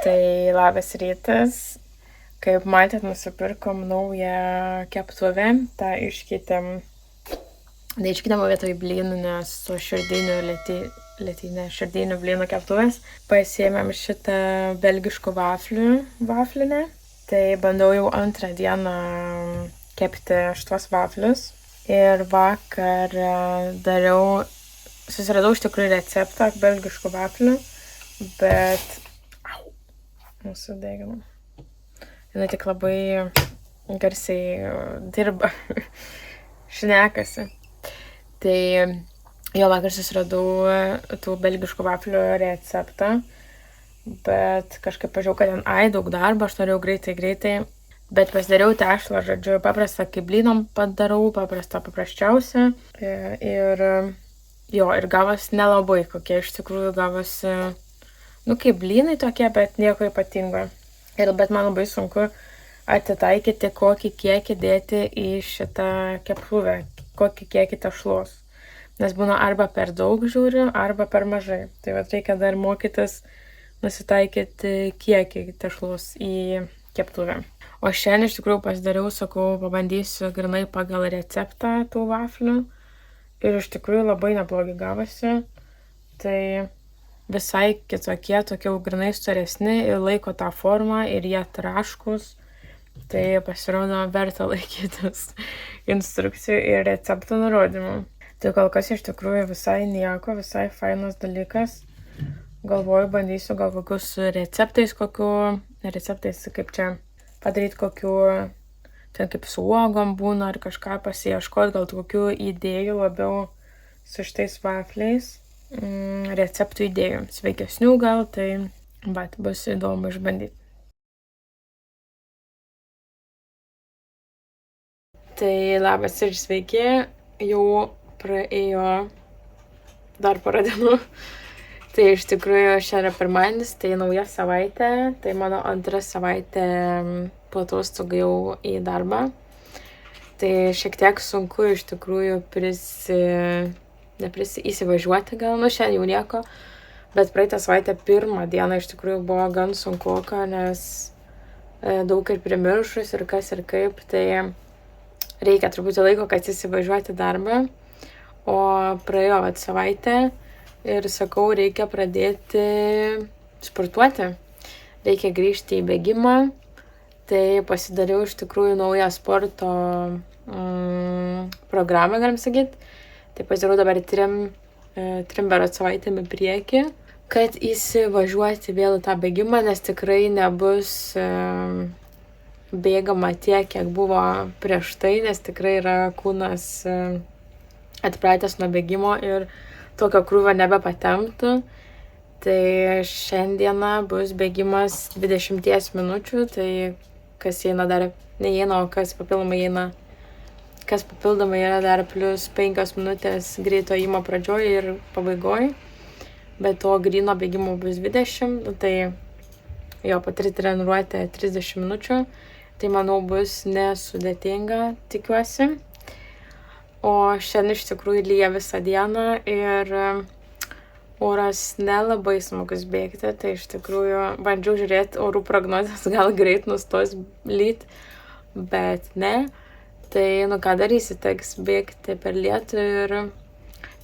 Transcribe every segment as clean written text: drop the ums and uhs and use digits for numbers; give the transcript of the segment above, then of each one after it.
Tai labas rytas. Kaip matėt, nusipirkom naują keptuvę. Ta iškeitėm vietoj blynų, nes su širdinių blynų keptuvės. Pasiėmėm šitą belgiškų vaflinę. Tai bandau jau antrą dieną kepti šitos vaflius. Ir vakar susiradau iš tikrųjų receptą belgiškų vaflių, bet nusideginau. Jinai tik labai garsiai dirba, šnekasi. Tai jo vakar susiradau tų belgiškų vaflių receptą, bet kažkaip pažiūrėjau, kad ten daug darbo, aš norėjau greitai, bet pasidariau tešlą, žodžiu, paprastą kaip blynom padarau, paprasčiausia. Ir gavosi nelabai kokie, iš tikrųjų gavosi kaip blynai tokie, bet nieko ypatingo. Bet man labai sunku atitaikyti, kokį kiekį dėti į šitą keptuvę, kokį kiekį tešlos. Nes būna arba per daug žiūriu, arba per mažai. Tai reikia dar mokytis nusitaikyti kiekį tešlos į keptuvę. O šiandien iš tikrųjų pasidariau, sakau, pabandysiu grinai pagal receptą tų vaflių. Ir iš tikrųjų labai neblogai gavosi. Tai visai kitokie, tokie grinai storesni ir laiko tą formą ir jie traškus. Tai pasirodo verta laikytis instrukcijų ir receptų nurodymų. Tai kol kas iš tikrųjų visai nieko, visai fainas dalykas. Galvoju, bandysiu gal kokius receptais kaip čia padaryti kokių, ten kaip su uogom būna ar kažką pasiieškoti, gal kokių idėjų labiau su šitais vafliais. Receptų idėjų, sveikesnių gal, tai bus įdomu išbandyti. Tai labas ir sveiki, jau praėjo dar porą dienų. Tai iš tikrųjų šiandien pirmadienis, tai nauja savaitė, tai mano antra savaitė po atostogų jau į darbą. Tai šiek tiek sunku iš tikrųjų įsivažiuoti gal, šiandien jau nieko, bet praeitą savaitę pirmą dieną iš tikrųjų buvo gan sunkoka, nes daug ir primiršus ir kas ir kaip, tai reikia truputį laiko, kad įsivažiuoti darbą, o praėjo savaitę ir sakau, reikia pradėti sportuoti, reikia grįžti į bėgimą, tai pasidariau iš tikrųjų naują sporto programą, galim sakyti. Tai pasidarau dabar trim berods savaitėm į priekį, kad įsivažiuoti vėl į tą bėgimą, nes tikrai nebus bėgama tiek, kiek buvo prieš tai, nes tikrai yra kūnas atpratęs nuo bėgimo ir tokio krūvio nebepatemptų. Tai šiandieną bus bėgimas 20 minučių, tai kas įeina dar neįeina, o kas papildomai yra dar plus 5 minutės greito ėjimo pradžioj ir pabaigoj, bet to gryno bėgimo bus 20, tai jo patirti treniruotę 30 minučių, tai manau bus nesudėtinga, tikiuosi. O šiandien iš tikrųjų lyja visą dieną ir oras nelabai smagus bėgti, tai iš tikrųjų bandžiau žiūrėti orų prognozes, gal greit nustos lyt, bet ne. Tai, ką darysi, teks bėgti per lietų ir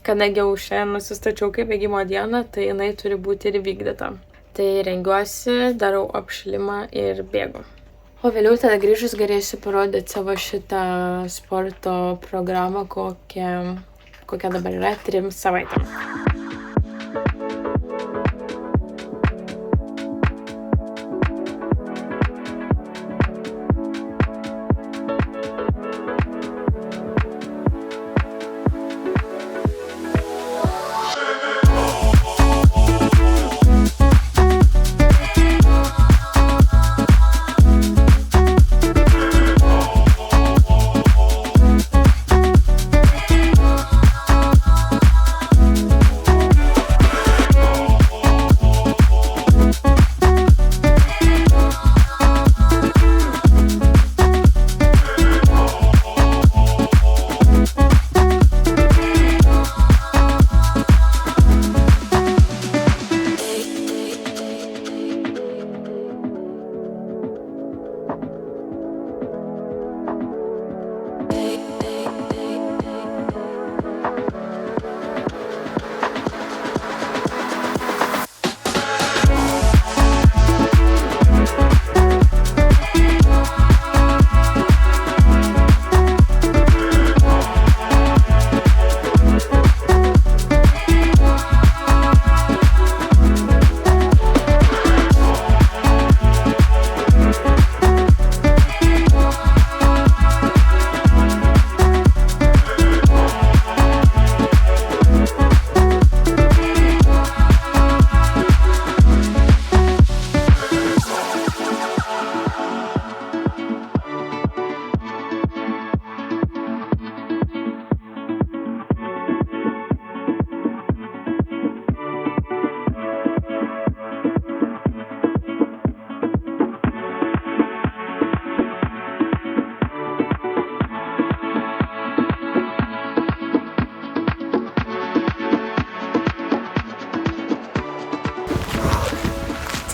kadangi jau šiandien nusistačiau kaip bėgimo dieną, tai jinai turi būti ir vykdyta. Tai rengiuosi, darau apšilimą ir bėgu. O vėliau tada grįžus galėsiu parodyti savo šitą sporto programą, kokia dabar yra 3 savaitėm.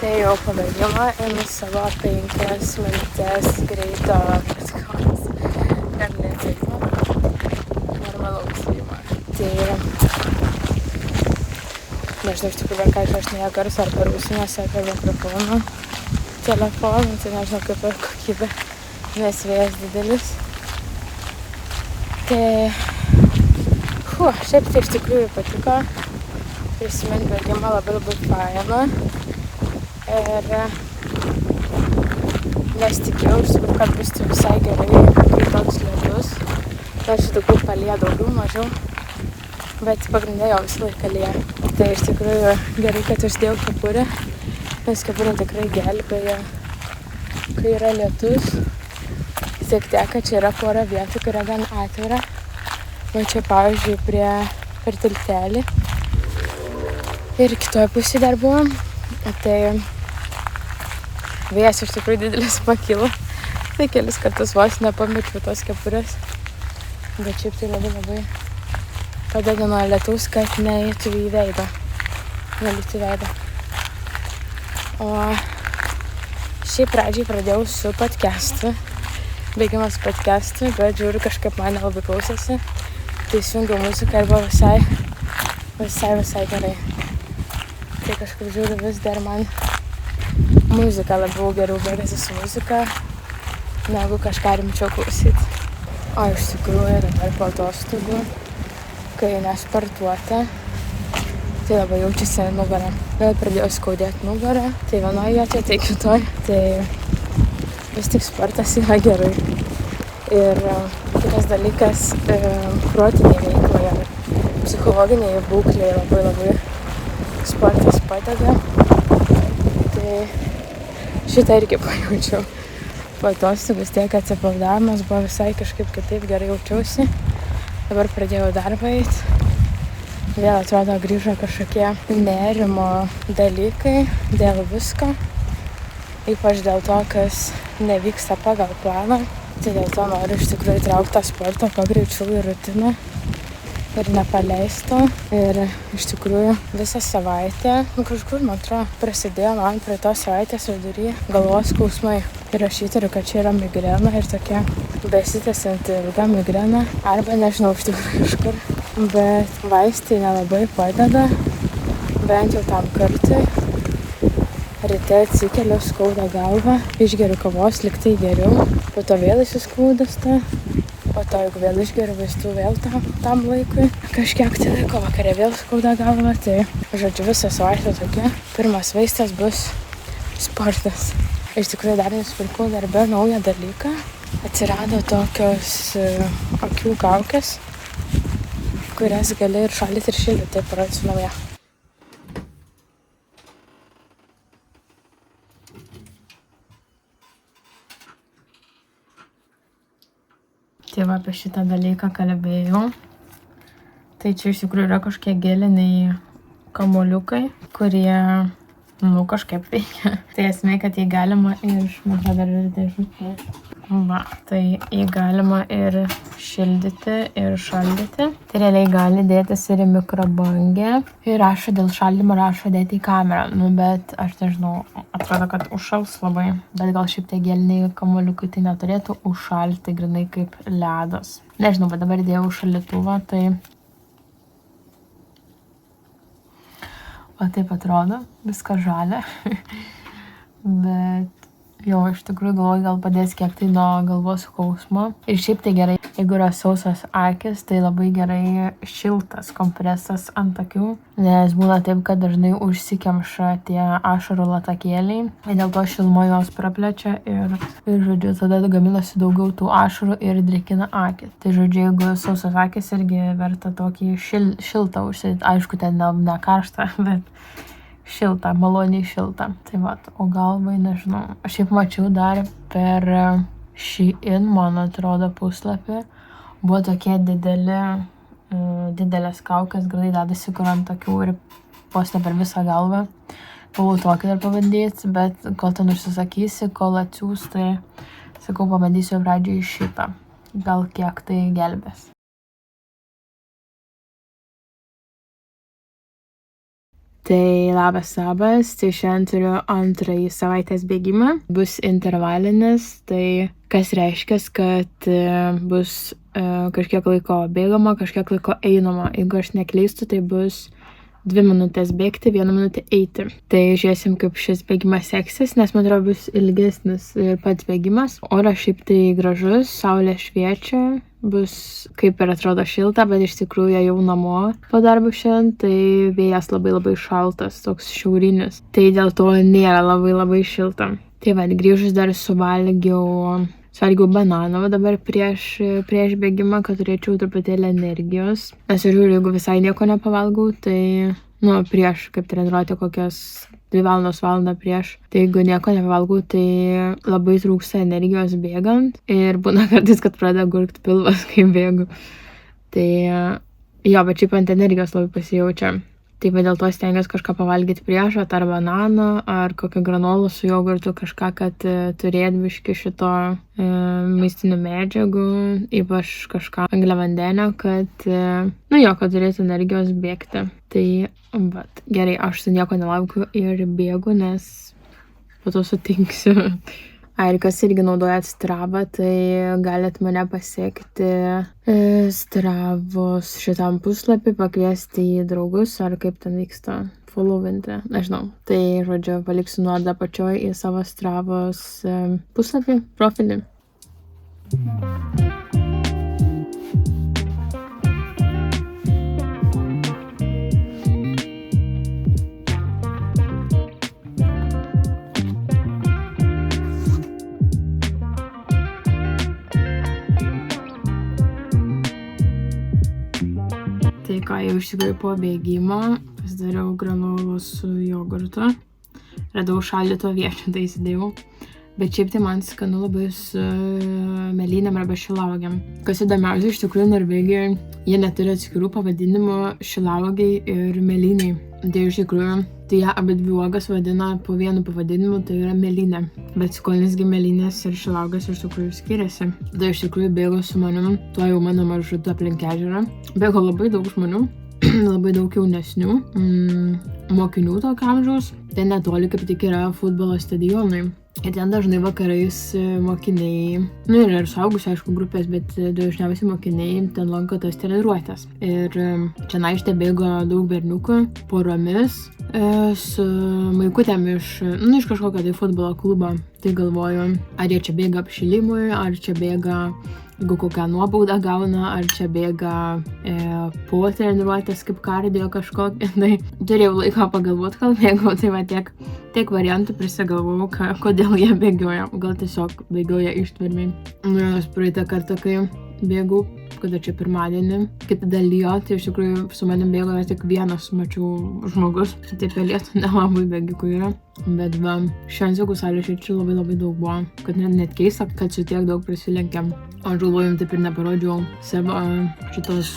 Atėjau pabėgimą ir savo 5 minutės greito pratikos ir nebėgimo normalaus ėjimo. Tai nežinau iš tikrųjų, ką išrašinėja garsą ar per ausinės, ar per mikrofoną telefoną, tai nežinau kaip ir kokybė, nes vėjas didelis. Tai, šiaip tai iš tikrųjų patiko, prisiminti bėgimą labai faina ir nesitikėjau iš tikrųjų, kad bus tai visai gerai, kai toks lietus, tai aš daugiau palyja, daugiau, mažiau, bet pagrindė jau visą laiką lyja. Tai iš tikrųjų gerai, kad uždėjau kepurę, nes kepurė tikrai gelbėja, kai yra lietus. Tik tiek, kad čia yra pora vietų, kur yra gan atvira. Va čia, pavyzdžiui, per tiltelį. Ir kitoje pusėje dar buvom. Tai vėjas iš tikrųjų didelis pakilo. Tai kelis kartus vos nepamečiau tos kepurės. Bet šiaip tai labai padeda nuo lietaus, kad neįtų į veidą. Nelyti veidą. O šiaip pradžiai pradėjau su podcastu. Bėgimas podcastu, bet žiūriu kažkaip man nelabai klausėsi. Tai įsijungiau muziką ir buvo visai gerai. Tai kažkaip žiūriu vis dar man muzika labiau geriau bėgasi su muzika, negu kažką rimčiau klausyti. O iš tikrųjų dabar po atostogų, kai nesportuota, tai labai jaučiasi nugarą. Vėl pradėjau skaudėti nugarą, tai vienoje vietoje, tai kitoje. Tai vis tik sportas yra gerai. Ir kitas dalykas, protiniai veiklai ir psichologiniai būkliai labai sportas padeda. Tai šitą irgi pajaučiau. Po atostogų vis tiek atsipalaidavimas buvo visai kažkaip kitaip, gerai jaučiausi. Dabar pradėjau darbą eiti. Vėl atrodo grįžo kažkokie nerimo dalykai dėl visko. Ypač dėl to, kas nevyksta pagal planą. Tai dėl to noriu iš tikrųjų įtraukti tą sportą kuo greičiau į rutiną ir nepaleisto. Ir iš tikrųjų visą savaitę, kažkur, man atrodo, prasidėjo man praeitos savaitės vidury galvos skausmai. Ir aš įtariu, kad čia yra migrena ir tokia besitęsianti ilga migrena. Arba nežinau iš tikrųjų iš kur. Bet vaistai nelabai padeda, bent jau tam kartui. Ryte atsikeliu, skauda galvą, išgeriu kavos, lyg tai geriau, po to vėl įsiskaudasta, po to jeigu vėl išgeriu vaistų vėl tam laikui, kažkiek tai laiko vakare vėl skauda galvą, tai žodžiu visą savaitę tokia. Pirmas vaistas bus sportas. Iš tikrųjų dar nusipirkau darbe naują dalyką, atsirado tokios akių kaukės, kurias gali ir šaldyti ir šildyti, tai parodysiu naują. Tai va apie šitą dalyką kalbėjau. Tai čia iš tikrųjų yra kažkokie geliniai kamuoliukai, kurie, kažkaip veikia. Tai esmė, kad jį galima man atrodo dar ir dėžutė. Va, tai jį galima ir šildyti, ir šaldyti. Tai realiai gali dėtis ir į mikrobangę. Ir rašo dėl šaldymo, rašo dėti į kamerą. Bet aš nežinau, atrodo, kad užšals labai. Bet gal šiaip tai geliniai kamuoliukai tai neturėtų užšalti grinai kaip ledas. Nežinau, bet dabar įdėjau šaldytuvą, tai va taip atrodo, viskas žalia. Bet jo, iš tikrųjų galvoju, gal padės kiek tai nuo galvos skausmo. Ir šiaip tai gerai, jeigu yra sausas akis, tai labai gerai šiltas kompresas ant akių. Nes būna taip, kad dažnai užsikemša tie ašarų latakėliai. Ir dėl to šilmo jos praplečia ir žodžiu, tada gaminasi daugiau tų ašarų ir drėkina akį. Tai žodžiu, jeigu sausas akis irgi verta tokį šiltą užsidėti. Aišku, ten ne karštą, bet šiltą, maloniai šiltą. Tai va, o galvai nežinau. Aš šiaip mačiau dar per Shein, man atrodo, puslapį. Buvo tokie didelės kaukės, gradai dedasi kur ant akių ir vos ne per visą galvą. Buvau tokį dar pabandyti, bet kol ten užsisakysi, kol atsiūs, tai sakau, pabandysiu pradžiai šitą. Gal kiek tai gelbės. Tai labas, tai šiandien turiu antrąjį savaitės bėgimą. Bus intervalinis, tai kas reiškia, kad bus kažkiek laiko bėgama, kažkiek laiko einama. Jeigu aš neklystu, tai bus 2 minutės bėgti, 1 minutė eiti. Tai žiūrėsim, kaip šis bėgimas seksis, nes man atrodo bus ilgesnis ir pats bėgimas. Oras šiaip tai gražus, saulė šviečia, bus kaip ir atrodo šilta, bet iš tikrųjų jau namo po darbo šiandien, tai vėjas labai šaltas, toks šiaurinis. Tai dėl to nėra labai šilta. Tai va, grįžus dar suvalgiau bananą dabar prieš bėgimą, kad turėčiau truputėlį energijos. Nes žiūriu, jeigu visai nieko nepavalgau, tai, prieš, kaip treniruotė kokias 2 valandą prieš. Tai jeigu nieko nepavalgau, tai labai trūksta energijos bėgant. Ir būna kartais, kad pradeda gurkti pilvas, kai bėgu. Tai, bet šiaip ant energijos labai pasijaučia. Tai dėl to stengiuosi kažką pavalgyti prieš, ar bananą, ar kokią granolą su jogurtu, kažką, kad turėt biškį šito maistinių medžiagų, ypač kažką angliavandenio, kad turėtų energijos bėgti. Tai, gerai, aš su nieko nelaukiu ir bėgu, nes po to sutinksiu. Ir kas irgi naudojat Stravą, tai galit mane pasiekti Stravos šitam puslapį, pakviesti į draugus, ar kaip ten vyksta, followinti, nežinau. Tai, žodžiu, paliksiu nuorodą apačioj į savo Stravos puslapį, profilį. Tai ką, jau iš tikrųjų po bėgimo pasidariau granolų su jogurtu. Radau šaldyto aviečio, tai įsidėjau. Bet šiaip tai man skanu labai su mėlynėm arba šilauogėm. Kas įdomiausia, iš tikrųjų Norvegijoje jie neturi atskirų pavadinimų šilauogiai ir mėlyniai. Tai iš tikrųjų, tai jie abidvi uogas vadina po vienu pavadinimu, tai yra mėlynė. Bet skonisgi mėlynės ir šilauogas iš tikrųjų skiriasi. Tai iš tikrųjų bėgo su manim, tuo jau mano maršrutu aplink ežerą. Bėgo labai daug žmonių, labai daug jaunesnių, mokinių tokio amžiaus. Ten netoli kaip tik yra futbolo stadionai. Ir ten dažnai vakarais mokiniai, ir suaugusių, aišku, grupės, bet dažniausiai mokiniai ten lanko tas treniruotes. Ir čia aikštėje bėgo daug berniukų poromis su maikutėm iš kažkokio tai futbolo klubo. Tai galvoju, ar jie čia bėga apšilimui, ar čia bėga, jeigu kokią nuobaudą gauna, ar čia bėga po treniruotės kaip kardio kažkokia. Tai turėjau laiko pagalvoti, kol bėgau, tai va tiek variantų prisigalvojau, kodėl jie bėgioja. Gal tiesiog bėgioja ištvermiai. Nes praeitą kartą, kai bėgau, kada čia pirmadienį, kitą dalyjo, tai iš tikrųjų su manim bėgo tik vienas, mačiau, žmogus. Tai pelėtų nelabai bėgikų yra. Bet šiandien sakau, salė šeičių labai daug buvo. Kad net keista, kad su tiek daug prisilenkėm. O aš galvojom, taip ir neparodžiau savo šitos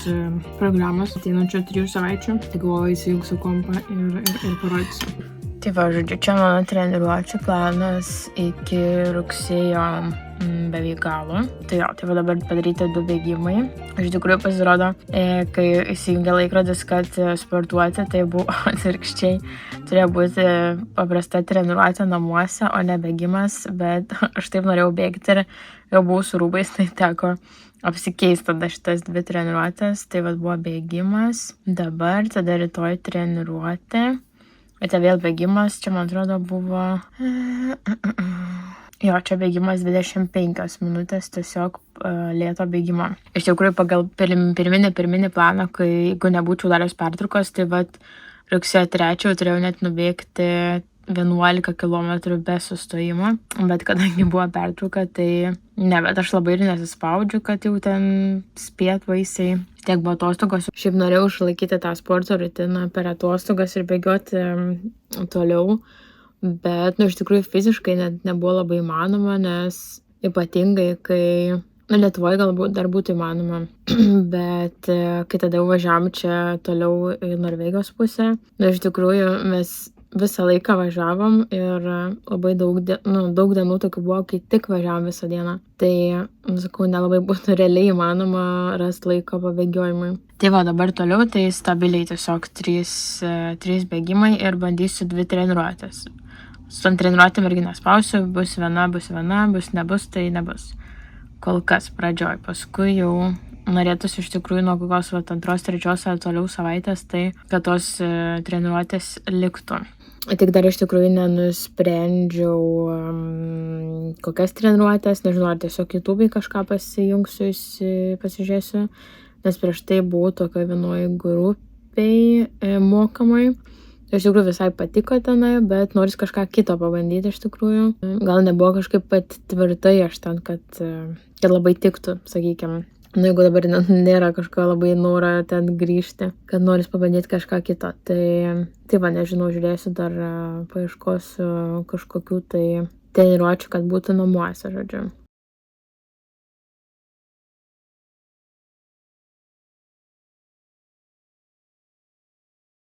programos ateinančio 3 savaičių. Tai galvoju, įsijungsiu kompą ir parodysiu. Tai va, žodžiu, čia mano treniruočių planas iki rugsėjo beveik galo. Tai va dabar padaryti 2 bėgimai. Iš tikrųjų pasirodo, kai įsijungia laikrodis, kad sportuoti, tai buvo atvirkščiai. Turėjo būti paprasta treniruotė namuose, o ne bėgimas, bet aš taip norėjau bėgti ir jau buvau su rūbais, tai teko apsikeisti tada šitas 2 treniruotės. Tai va buvo bėgimas, dabar tada rytoj treniruotė. Ir tai vėl bėgimas, čia man atrodo buvo... čia bėgimas 25 minutės, tiesiog lėto bėgimo. Iš tikrųjų, pagal pirminį planą, kai jeigu nebūčiau daręs pertraukos, tai rugsėjo 3 turėjau net nubėgti 11 km be sustojimo. Bet kadangi buvo pertrauka, tai bet aš labai ir nesispaudžiu, kad jau ten spėt vaisiai. Tiek buvo atostogos. Šiaip norėjau išlaikyti tą sporto rutiną per atostogas ir bėgioti toliau. Bet, iš tikrųjų, fiziškai net nebuvo labai įmanoma, nes ypatingai, kai, Lietuvoje galbūt dar būtų įmanoma, bet kai tada važiavom čia toliau į Norvegijos pusę, iš tikrųjų, mes visą laiką važiavom ir labai daug dienų tokių buvo, kai tik važiavom visą dieną. Tai, sakau, nelabai būtų realiai įmanoma rasti laiko pabėgiojimui. Tai va, dabar toliau tai stabiliai tiesiog 3 bėgimai ir bandysiu 2 treniruotės. Su tom treniruotėm irgi nespausiu, bus viena, bus nebus, tai nebus. Kol kas pradžioj, paskui jau norėtųsi iš tikrųjų nuo kokios 2-3 ar toliau savaitės, tai kad tos treniruotės liktų. Tik dar iš tikrųjų nenusprendžiau kokias treniruotės, nežinau, ar tiesiog YouTube'ai kažką pasijungsiu, pasižiūrėsiu, nes prieš tai buvau tokio vienoj grupiai mokamai. Iš tikrųjų visai patiko tenai, bet noris kažką kito pabandyti iš tikrųjų. Gal nebuvo kažkaip pat tvirtai aš ten, kad labai tiktų, sakykime. Jeigu dabar nėra kažko labai noro ten grįžti, kad noris pabandyti kažką kito. Tai va, nežinau, žiūrėsiu dar paieškosiu kažkokių tai treniruočių, kad būtų namuose, žodžiu.